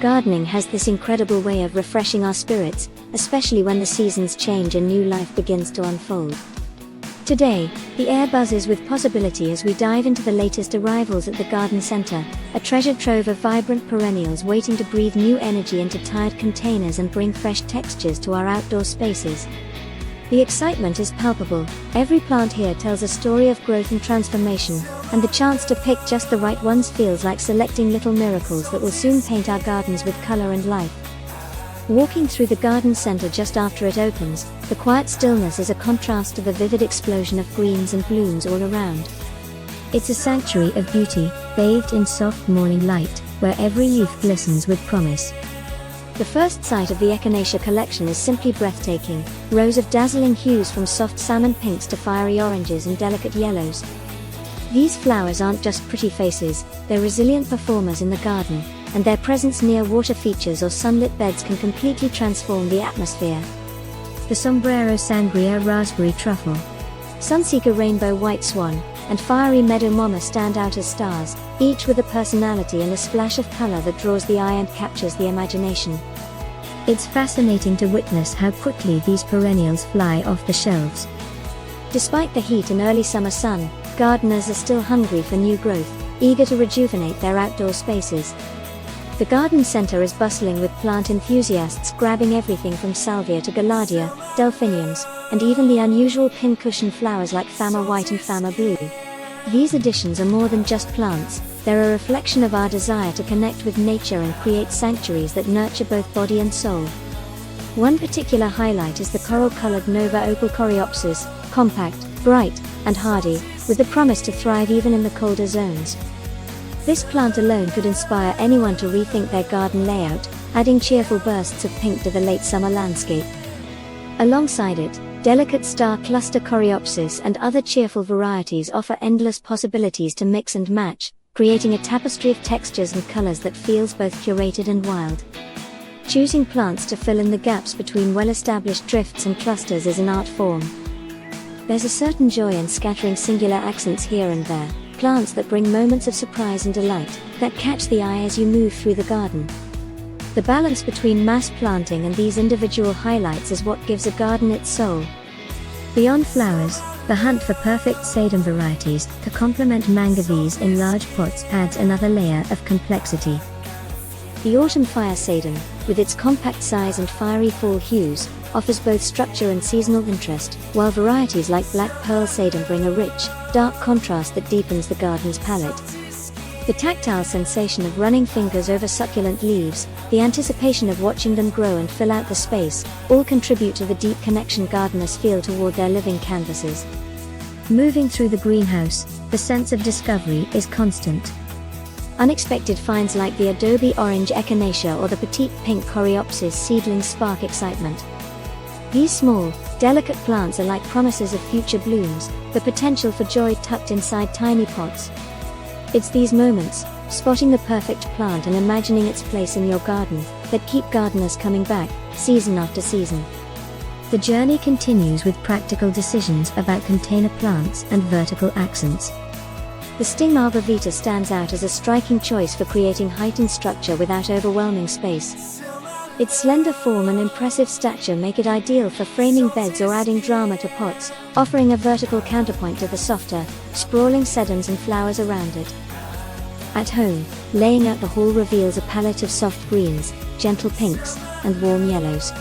Gardening has this incredible way of refreshing our spirits, especially when the seasons change and new life begins to unfold. Today, the air buzzes with possibility as we dive into the latest arrivals at the garden center, a treasure trove of vibrant perennials waiting to breathe new energy into tired containers and bring fresh textures to our outdoor spaces. The excitement is palpable. Every plant here tells a story of growth and transformation, and the chance to pick just the right ones feels like selecting little miracles that will soon paint our gardens with color and life. Walking through the garden center just after it opens, the quiet stillness is a contrast to the vivid explosion of greens and blooms all around. It's a sanctuary of beauty, bathed in soft morning light, where every leaf glistens with promise. The first sight of the echinacea collection is simply breathtaking, rows of dazzling hues from soft salmon pinks to fiery oranges and delicate yellows. These flowers aren't just pretty faces, they're resilient performers in the garden, and their presence near water features or sunlit beds can completely transform the atmosphere. The sombrero sangria raspberry truffle, sunseeker rainbow white swan, and fiery meadow mama stand out as stars, each with a personality and a splash of color that draws the eye and captures the imagination. It's fascinating to witness how quickly these perennials fly off the shelves. Despite the heat and early summer sun, gardeners are still hungry for new growth, eager to rejuvenate their outdoor spaces. The garden center is bustling with plant enthusiasts grabbing everything from salvia to gaillardia, delphiniums, and even the unusual pincushion flowers like fama white and fama blue. These additions are more than just plants, they're a reflection of our desire to connect with nature and create sanctuaries that nurture both body and soul. One particular highlight is the coral-colored Nova Opal coreopsis, compact, bright, and hardy, with the promise to thrive even in the colder zones. This plant alone could inspire anyone to rethink their garden layout, adding cheerful bursts of pink to the late summer landscape. Alongside it, delicate star cluster coreopsis and other cheerful varieties offer endless possibilities to mix and match, creating a tapestry of textures and colors that feels both curated and wild. Choosing plants to fill in the gaps between well-established drifts and clusters is an art form. There's a certain joy in scattering singular accents here and there, plants that bring moments of surprise and delight, that catch the eye as you move through the garden. The balance between mass planting and these individual highlights is what gives a garden its soul. Beyond flowers, the hunt for perfect sedum varieties to complement mangavees in large pots adds another layer of complexity. The autumn fire sedum, with its compact size and fiery fall hues, offers both structure and seasonal interest, while varieties like black pearl sedum bring a rich, dark contrast that deepens the garden's palette. The tactile sensation of running fingers over succulent leaves, the anticipation of watching them grow and fill out the space, all contribute to the deep connection gardeners feel toward their living canvases. Moving through the greenhouse, the sense of discovery is constant. Unexpected finds like the adobe orange echinacea or the petite pink coreopsis seedlings spark excitement. These small, delicate plants are like promises of future blooms, the potential for joy tucked inside tiny pots. It's these moments, spotting the perfect plant and imagining its place in your garden, that keep gardeners coming back, season after season. The journey continues with practical decisions about container plants and vertical accents. The sting vita stands out as a striking choice for creating heightened structure without overwhelming space. Its slender form and impressive stature make it ideal for framing beds or adding drama to pots, offering a vertical counterpoint to the softer, sprawling sedums and flowers around it. At home, laying out the hall reveals a palette of soft greens, gentle pinks, and warm yellows.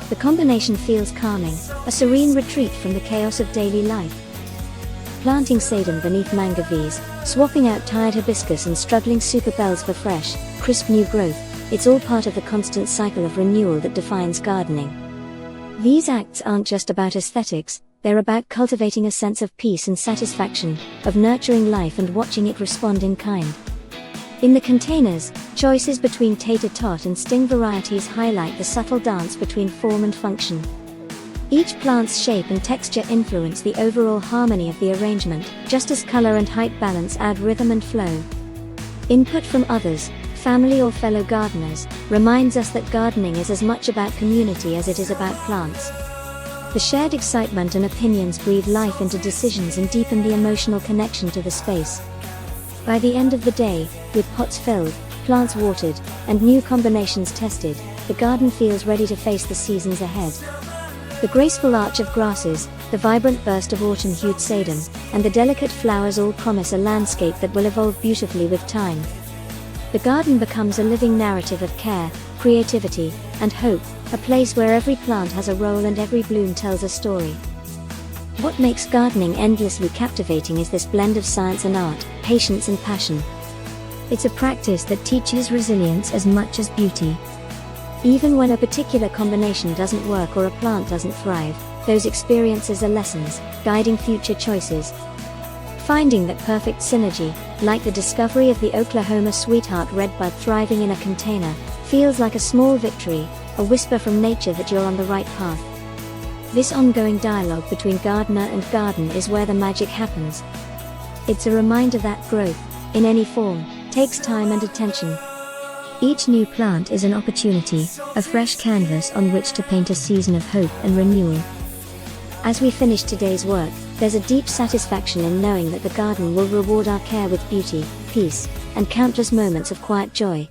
The combination feels calming, a serene retreat from the chaos of daily life. Planting sedum beneath mangavees, swapping out tired hibiscus and struggling superbells for fresh, crisp new growth, it's all part of the constant cycle of renewal that defines gardening. These acts aren't just about aesthetics, they're about cultivating a sense of peace and satisfaction, of nurturing life and watching it respond in kind. In the containers, choices between tater-tot and sting varieties highlight the subtle dance between form and function. Each plant's shape and texture influence the overall harmony of the arrangement, just as color and height balance add rhythm and flow. Input from others, family or fellow gardeners, reminds us that gardening is as much about community as it is about plants. The shared excitement and opinions breathe life into decisions and deepen the emotional connection to the space. By the end of the day, with pots filled, plants watered, and new combinations tested, the garden feels ready to face the seasons ahead. The graceful arch of grasses, the vibrant burst of autumn-hued sedum, and the delicate flowers all promise a landscape that will evolve beautifully with time. The garden becomes a living narrative of care, creativity, and hope, a place where every plant has a role and every bloom tells a story. What makes gardening endlessly captivating is this blend of science and art, patience and passion. It's a practice that teaches resilience as much as beauty. Even when a particular combination doesn't work or a plant doesn't thrive, those experiences are lessons, guiding future choices. Finding that perfect synergy, like the discovery of the Oklahoma sweetheart redbud thriving in a container, feels like a small victory, a whisper from nature that you're on the right path. This ongoing dialogue between gardener and garden is where the magic happens. It's a reminder that growth, in any form, takes time and attention. Each new plant is an opportunity, a fresh canvas on which to paint a season of hope and renewal. As we finish today's work, there's a deep satisfaction in knowing that the garden will reward our care with beauty, peace, and countless moments of quiet joy.